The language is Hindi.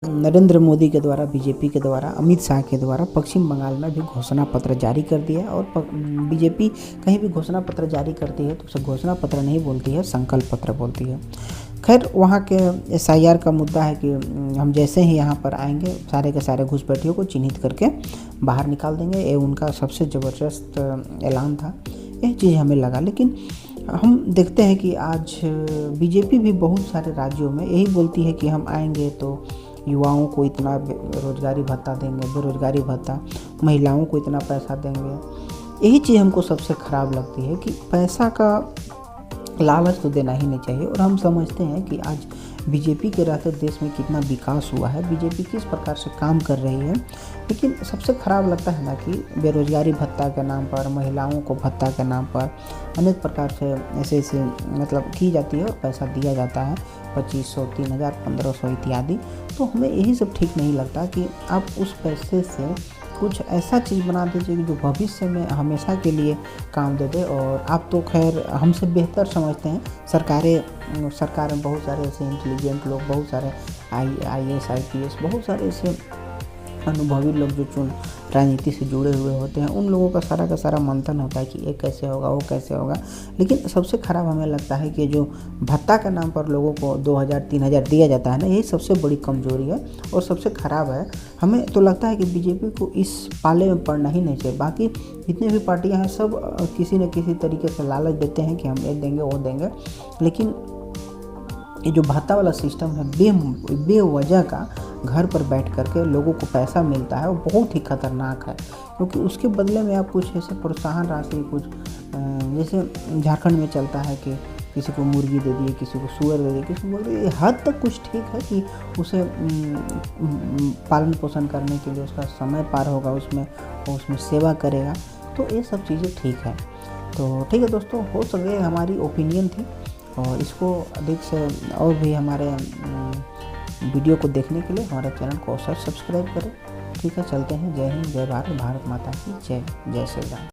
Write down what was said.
नरेंद्र मोदी के द्वारा, बीजेपी के द्वारा, अमित शाह के द्वारा पश्चिम बंगाल में भी घोषणा पत्र जारी कर दिया है। और बीजेपी कहीं भी घोषणा पत्र जारी करती है तो उसे घोषणा पत्र नहीं बोलती है, संकल्प पत्र बोलती है। खैर, वहाँ के SIR का मुद्दा है कि हम जैसे ही यहाँ पर आएंगे सारे के सारे घुसपैठियों को चिन्हित करके बाहर निकाल देंगे। ये उनका सबसे ज़बरदस्त ऐलान था। यह चीज़ हमें लगा, लेकिन हम देखते हैं कि आज बीजेपी भी बहुत सारे राज्यों में यही बोलती है कि हम आएंगे तो युवाओं को इतना रोजगारी भत्ता देंगे, बेरोजगारी भत्ता, महिलाओं को इतना पैसा देंगे। यही चीज़ हमको सबसे ख़राब लगती है कि पैसा का लालच तो देना ही नहीं चाहिए। और हम समझते हैं कि आज बीजेपी के रहते देश में कितना विकास हुआ है, बीजेपी किस प्रकार से काम कर रही है। लेकिन सबसे ख़राब लगता है ना कि बेरोजगारी भत्ता के नाम पर, महिलाओं को भत्ता के नाम पर अनेक प्रकार से ऐसे मतलब की जाती है और पैसा दिया जाता है, 2500, 3000, 1500 इत्यादि। तो हमें यही सब ठीक नहीं लगता कि आप उस पैसे से कुछ ऐसा चीज़ बना दीजिए कि जो भविष्य में हमेशा के लिए काम दे दे। और आप तो खैर हमसे बेहतर समझते हैं, सरकार में बहुत सारे ऐसे इंटेलिजेंट लोग, बहुत सारे IAS IPS, बहुत सारे ऐसे अनुभवी लोग जो राजनीति से जुड़े हुए होते हैं। उन लोगों का सारा मंथन होता है कि ये कैसे होगा, वो कैसे होगा। लेकिन सबसे ख़राब हमें लगता है कि जो भत्ता के नाम पर लोगों को 2000 3000 दिया जाता है ना, यही सबसे बड़ी कमजोरी है और सबसे ख़राब है। हमें तो लगता है कि बीजेपी को इस पाले में पड़ना ही नहीं चाहिए। बाकी जितने भी पार्टियाँ हैं सब किसी न किसी तरीके से लालच देते हैं कि हम ये देंगे, वो देंगे। लेकिन ये जो भत्ता वाला सिस्टम है, बेवजह का घर पर बैठ करके लोगों को पैसा मिलता है, वो बहुत ही खतरनाक है। क्योंकि उसके बदले में आप कुछ ऐसे प्रोत्साहन राशि, कुछ जैसे झारखंड में चलता है कि किसी को मुर्गी दे दिए, किसी को सुअर दे दिए, किसी को बोल हद तक कुछ ठीक है कि उसे पालन पोषण करने के लिए उसका समय पार होगा, उसमें सेवा करेगा, तो ये सब चीज़ें ठीक है। तो ठीक है दोस्तों, हो सके हमारी ओपिनियन थी। और इसको अधिक से और भी हमारे वीडियो को देखने के लिए हमारे चैनल को सब्सक्राइब करें। ठीक है, चलते हैं। जय हिंद, जय भारत, भारत माता की जय, जय श्री राम।